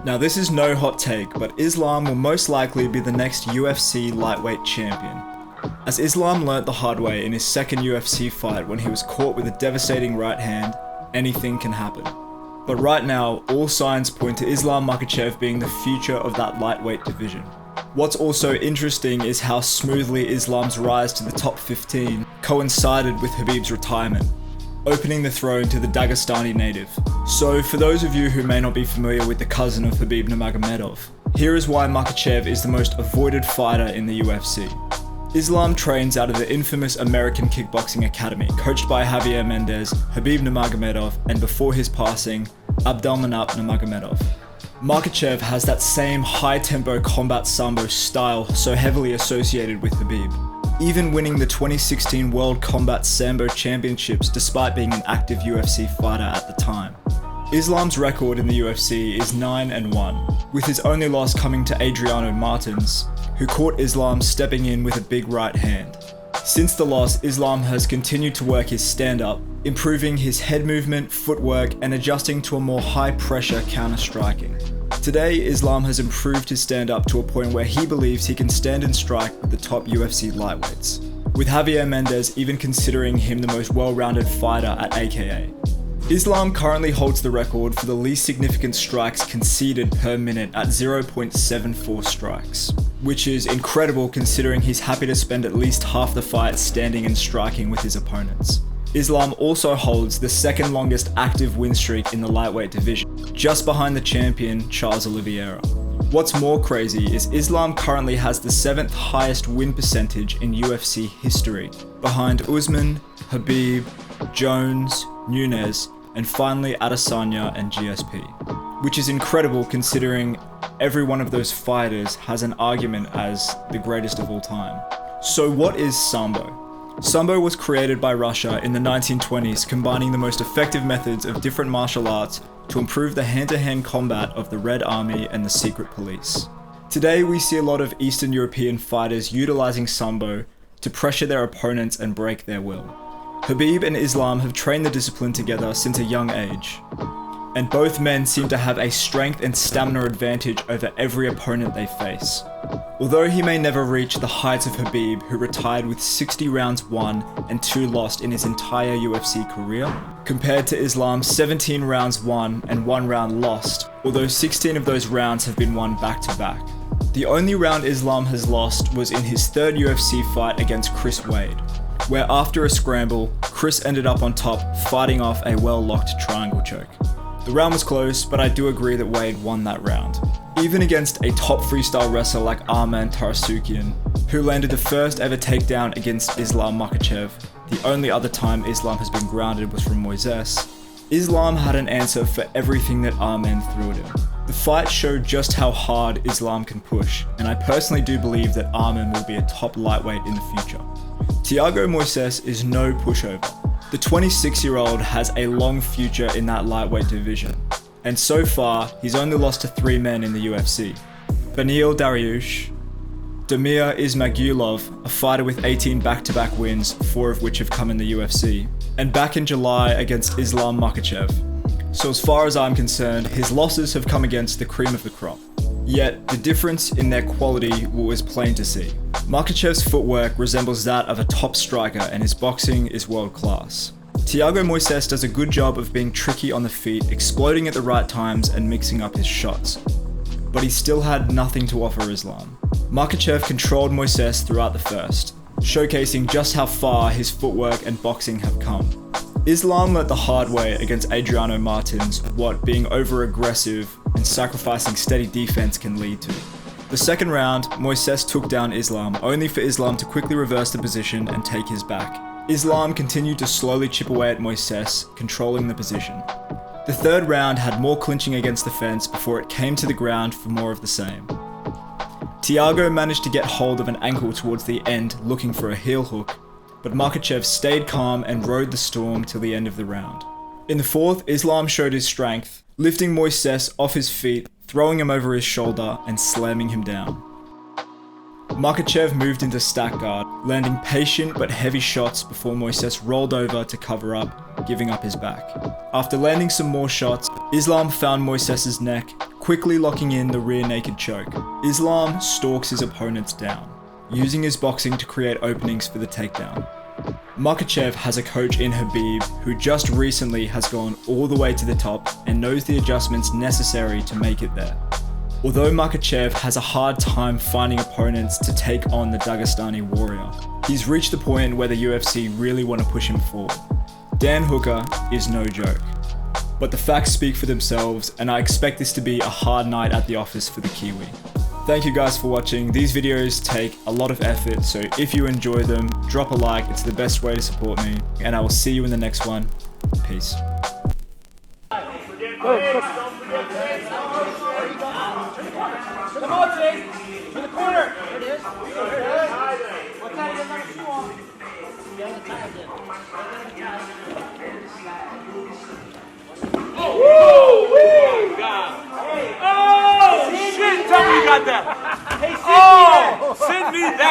Now this is no hot take, but Islam will most likely be the next UFC lightweight champion, as Islam learnt the hard way in his second UFC fight when he was caught with a devastating right hand. Anything can happen. But right now, all signs point to Islam Makhachev being the future of that lightweight division. What's also interesting is how smoothly Islam's rise to the top 15 coincided with Khabib's retirement, opening the throne to the Dagistani native. So for those of you who may not be familiar with the cousin of Khabib Nurmagomedov, here is why Makhachev is the most avoided fighter in the UFC. Islam trains out of the infamous American Kickboxing Academy, coached by Javier Mendez, Khabib Nurmagomedov, and before his passing, Abdelmanap Nurmagomedov. Makhachev has that same high-tempo combat sambo style so heavily associated with Khabib, even winning the 2016 World Combat Sambo Championships despite being an active UFC fighter at the time. Islam's record in the UFC is 9-1, with his only loss coming to Adriano Martins, who caught Islam stepping in with a big right hand. Since the loss, Islam has continued to work his stand-up, improving his head movement, footwork, and adjusting to a more high-pressure counter-striking. Today, Islam has improved his stand-up to a point where he believes he can stand and strike with the top UFC lightweights, with Javier Mendez even considering him the most well-rounded fighter at AKA. Islam currently holds the record for the least significant strikes conceded per minute at 0.74 strikes, which is incredible considering he's happy to spend at least half the fight standing and striking with his opponents. Islam also holds the second longest active win streak in the lightweight division, just behind the champion Charles Oliveira. What's more crazy is Islam currently has the 7th highest win percentage in UFC history, behind Usman, Khabib, Jones, Nunes, and finally Adesanya and GSP, which is incredible considering every one of those fighters has an argument as the greatest of all time. So what is sambo? Sambo was created by Russia in the 1920s, combining the most effective methods of different martial arts to improve the hand-to-hand combat of the Red Army and the secret police. Today we see a lot of Eastern European fighters utilizing sambo to pressure their opponents and break their will. Khabib and Islam have trained the discipline together since a young age, and both men seem to have a strength and stamina advantage over every opponent they face. Although he may never reach the heights of Khabib, who retired with 60 rounds won and 2 lost in his entire UFC career, compared to Islam's 17 rounds won and 1 round lost, although 16 of those rounds have been won back to back. The only round Islam has lost was in his 3rd UFC fight against Chris Wade, where after a scramble, Chris ended up on top, fighting off a well-locked triangle choke. The round was close, but I do agree that Wade won that round. Even against a top freestyle wrestler like Arman Tarasukian, who landed the first ever takedown against Islam Makhachev, the only other time Islam has been grounded was from Moises, Islam had an answer for everything that Arman threw at him. The fight showed just how hard Islam can push, and I personally do believe that Arman will be a top lightweight in the future. Thiago Moises is no pushover. The 26-year-old has a long future in that lightweight division, and so far, he's only lost to 3 men in the UFC. Beneil Dariush, Damir Ismagulov, a fighter with 18 back-to-back wins, 4 of which have come in the UFC, and back in July against Islam Makhachev. So as far as I'm concerned, his losses have come against the cream of the crop. Yet, the difference in their quality was plain to see. Makhachev's footwork resembles that of a top striker and his boxing is world class. Thiago Moises does a good job of being tricky on the feet, exploding at the right times and mixing up his shots. But he still had nothing to offer Islam. Makhachev controlled Moises throughout the first, showcasing just how far his footwork and boxing have come. Islam learnt the hard way against Adriano Martins what being over-aggressive and sacrificing steady defense can lead to. The second round, Moises took down Islam, only for Islam to quickly reverse the position and take his back. Islam continued to slowly chip away at Moises, controlling the position. The third round had more clinching against the fence before it came to the ground for more of the same. Thiago managed to get hold of an ankle towards the end, looking for a heel hook, but Makhachev stayed calm and rode the storm till the end of the round. In the fourth, Islam showed his strength, lifting Moises off his feet, throwing him over his shoulder and slamming him down. Makhachev moved into stack guard, landing patient but heavy shots before Moises rolled over to cover up, giving up his back. After landing some more shots, Islam found Moises' neck, quickly locking in the rear naked choke. Islam stalks his opponents down, using his boxing to create openings for the takedown. Makhachev has a coach in Khabib who just recently has gone all the way to the top and knows the adjustments necessary to make it there. Although Makhachev has a hard time finding opponents to take on the Dagistani warrior, he's reached the point where the UFC really want to push him forward. Dan Hooker is no joke. But the facts speak for themselves, and I expect this to be a hard night at the office for the Kiwi. Thank you guys for watching. These videos take a lot of effort, so if you enjoy them, drop a like, it's the best way to support me, and I will see you in the next one. Peace. Come on, Jake! To the corner! There it is. What kind of number 2 on? Oh, God. Oh, shit, tell me you got that. Hey, oh, send me that.